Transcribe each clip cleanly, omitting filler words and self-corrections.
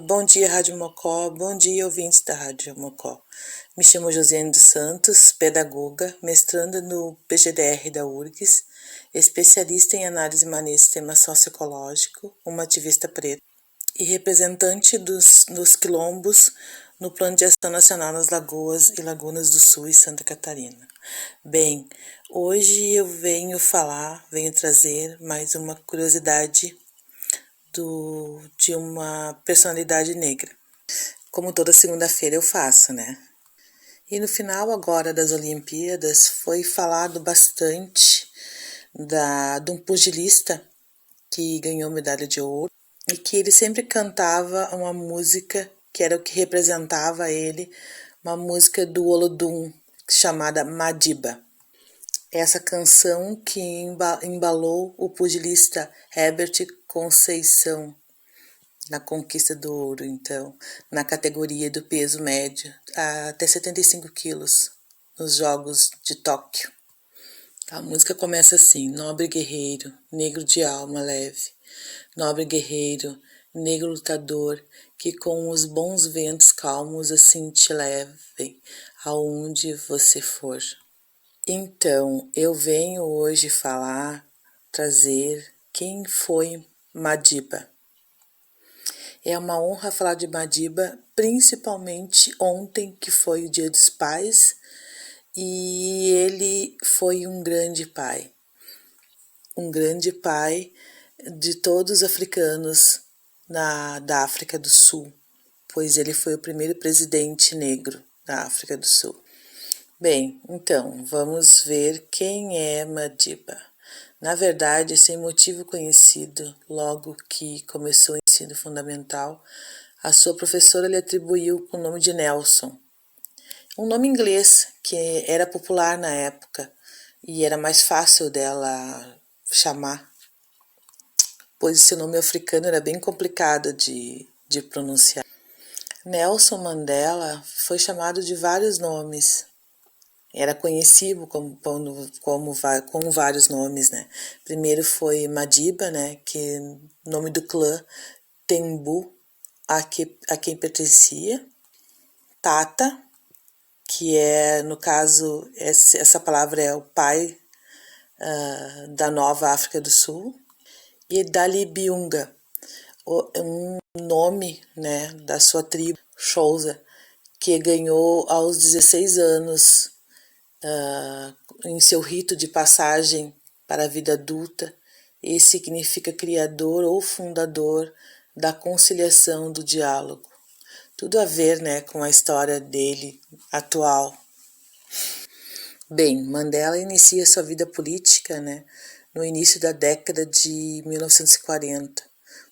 Bom dia, Rádio Mocó. Bom dia, ouvintes da Rádio Mocó. Me chamo Josiane dos Santos, pedagoga, mestranda no PGDR da URGS, especialista em análise e manejo do sistema socioecológico, uma ativista preta e representante dos quilombos no Plano de Ação Nacional nas Lagoas e Lagunas do Sul e Santa Catarina. Bem, hoje eu venho trazer mais uma curiosidade de uma personalidade negra. Como toda segunda-feira eu faço, né? E no final agora das Olimpíadas foi falado bastante de um pugilista que ganhou medalha de ouro e que ele sempre cantava uma música que era o que representava ele, uma música do Olodum chamada Madiba. Essa canção que embalou o pugilista Herbert Conceição na conquista do ouro, então, na categoria do peso médio, até 75 quilos, nos Jogos de Tóquio. A música começa assim: nobre guerreiro, negro de alma leve, nobre guerreiro, negro lutador, que com os bons ventos calmos assim te levem aonde você for. Então, eu venho hoje trazer quem foi Madiba. É uma honra falar de Madiba, principalmente ontem, que foi o Dia dos Pais, e ele foi um grande pai de todos os africanos da África do Sul, pois ele foi o primeiro presidente negro da África do Sul. Bem, então, vamos ver quem é Madiba. Na verdade, sem motivo conhecido, logo que começou o ensino fundamental, a sua professora lhe atribuiu o nome de Nelson, um nome inglês que era popular na época e era mais fácil dela chamar, pois seu nome africano era bem complicado de pronunciar. Nelson Mandela foi chamado de vários nomes. Era conhecido com vários nomes, né? Primeiro foi Madiba, né? Que nome do clã Tembu, a quem pertencia. Tata, que é, no caso, essa palavra é o pai da Nova África do Sul. E Dalibiunga, um nome, né, da sua tribo, Xhosa, que ganhou aos 16 anos em seu rito de passagem para a vida adulta, e significa criador ou fundador da conciliação do diálogo. Tudo a ver, né, com a história dele atual. Bem, Mandela inicia sua vida política, né, no início da década de 1940.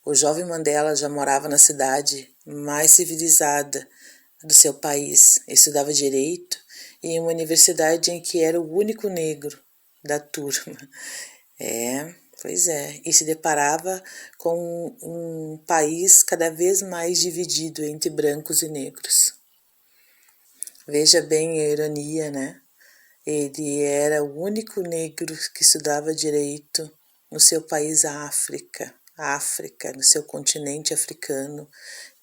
O jovem Mandela já morava na cidade mais civilizada do seu país, estudava direito em uma universidade em que era o único negro da turma. Pois é, e se deparava com um país cada vez mais dividido entre brancos e negros. Veja bem a ironia, né? Ele era o único negro que estudava direito no seu país, a África, no seu continente africano,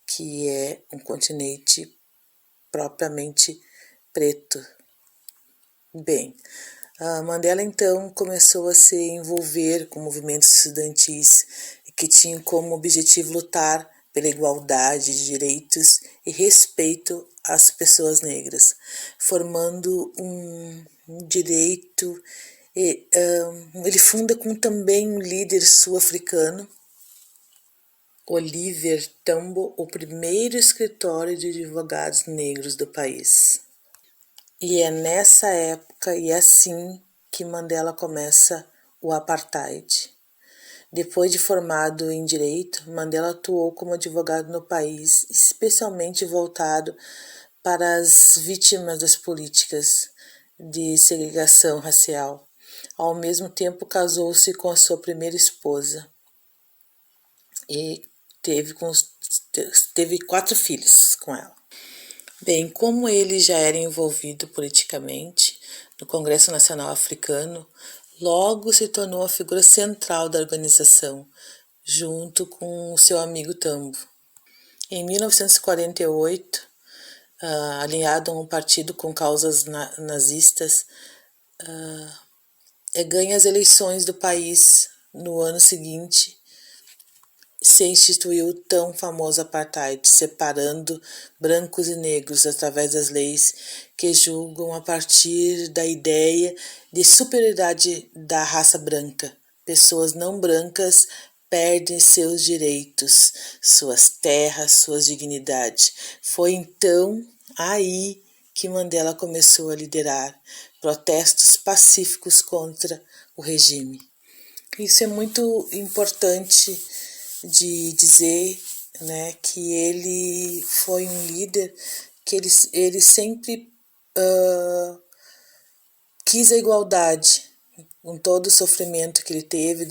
que é um continente propriamente preto. Bem, Mandela então começou a se envolver com movimentos estudantis que tinham como objetivo lutar pela igualdade de direitos e respeito às pessoas negras, formando um direito. Ele funda com também um líder sul-africano, Oliver Tambo, o primeiro escritório de advogados negros do país. E é nessa época e assim que Mandela começa o apartheid. Depois de formado em direito, Mandela atuou como advogado no país, especialmente voltado para as vítimas das políticas de segregação racial. Ao mesmo tempo, casou-se com a sua primeira esposa e teve 4 filhos com ela. Bem, como ele já era envolvido politicamente no Congresso Nacional Africano, logo se tornou a figura central da organização, junto com o seu amigo Tambo. Em 1948, alinhado a um partido com causas nazistas, ganha as eleições do país. No ano seguinte, se instituiu o tão famoso apartheid, separando brancos e negros através das leis que julgam a partir da ideia de superioridade da raça branca. Pessoas não brancas perdem seus direitos, suas terras, suas dignidades. Foi então aí que Mandela começou a liderar protestos pacíficos contra o regime. Isso é muito importante de dizer, né, que ele foi um líder que ele sempre quis a igualdade, com todo o sofrimento que ele teve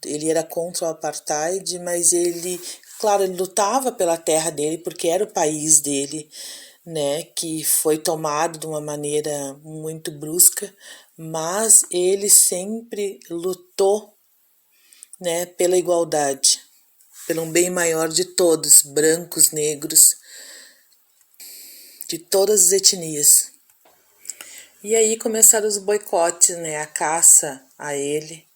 ele era contra o apartheid, mas ele, claro, ele lutava pela terra dele porque era o país dele, né, que foi tomado de uma maneira muito brusca, mas ele sempre lutou, né, pela igualdade, pelo um bem maior de todos, brancos, negros, de todas as etnias. E aí começaram os boicotes, né, a caça a ele,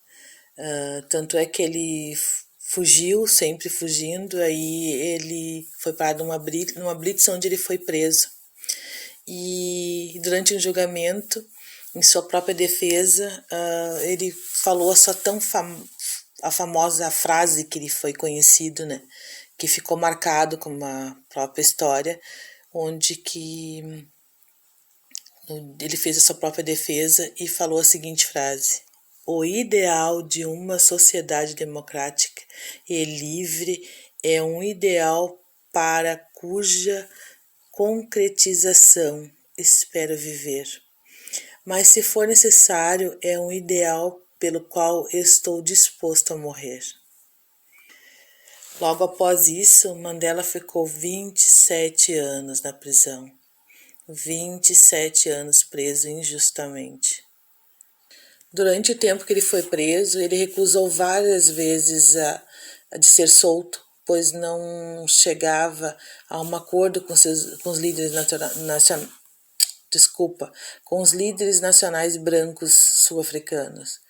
tanto é que ele fugiu, sempre fugindo, aí ele foi parado numa blitz onde ele foi preso. E durante um julgamento, em sua própria defesa, ele falou a famosa frase que ele foi conhecido, né, que ficou marcado com uma própria história, onde que ele fez a sua própria defesa e falou a seguinte frase: o ideal de uma sociedade democrática e livre é um ideal para cuja concretização espero viver. Mas se for necessário, é um ideal pelo qual estou disposto a morrer. Logo após isso, Mandela ficou 27 anos na prisão. 27 anos preso injustamente. Durante o tempo que ele foi preso, ele recusou várias vezes de ser solto, pois não chegava a um acordo com os líderes com os líderes nacionais brancos sul-africanos.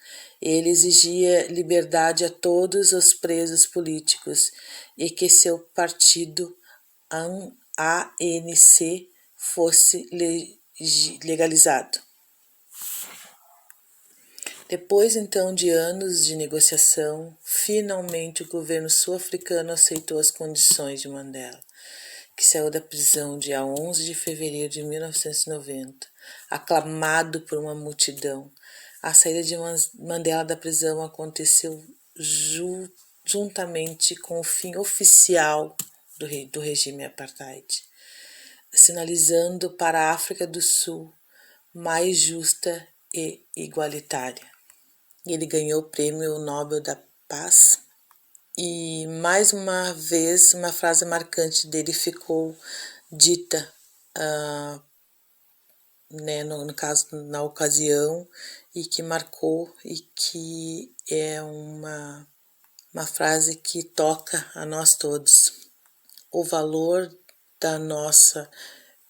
Ele exigia liberdade a todos os presos políticos e que seu partido ANC fosse legalizado. Depois então de anos de negociação, finalmente o governo sul-africano aceitou as condições de Mandela, que saiu da prisão dia 11 de fevereiro de 1990, aclamado por uma multidão. A saída de Mandela da prisão aconteceu juntamente com o fim oficial do regime apartheid, sinalizando para a África do Sul mais justa e igualitária. Ele ganhou o Prêmio Nobel da Paz e, mais uma vez, uma frase marcante dele ficou dita, né, no caso, na ocasião, e que marcou e que é uma frase que toca a nós todos. O valor da nossa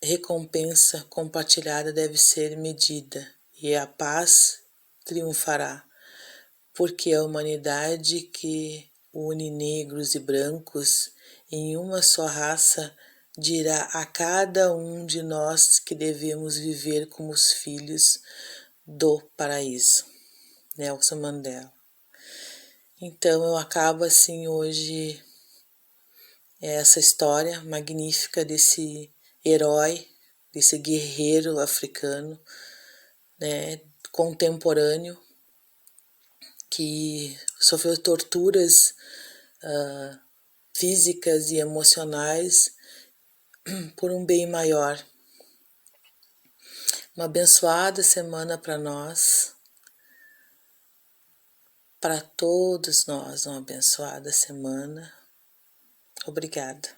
recompensa compartilhada deve ser medida e a paz triunfará, porque a humanidade que une negros e brancos em uma só raça dirá a cada um de nós que devemos viver como os filhos do paraíso. Nelson Mandela. Então eu acabo assim hoje essa história magnífica desse herói, desse guerreiro africano, né, contemporâneo, que sofreu torturas físicas e emocionais por um bem maior. Uma abençoada semana para nós, para todos nós, uma abençoada semana. Obrigada.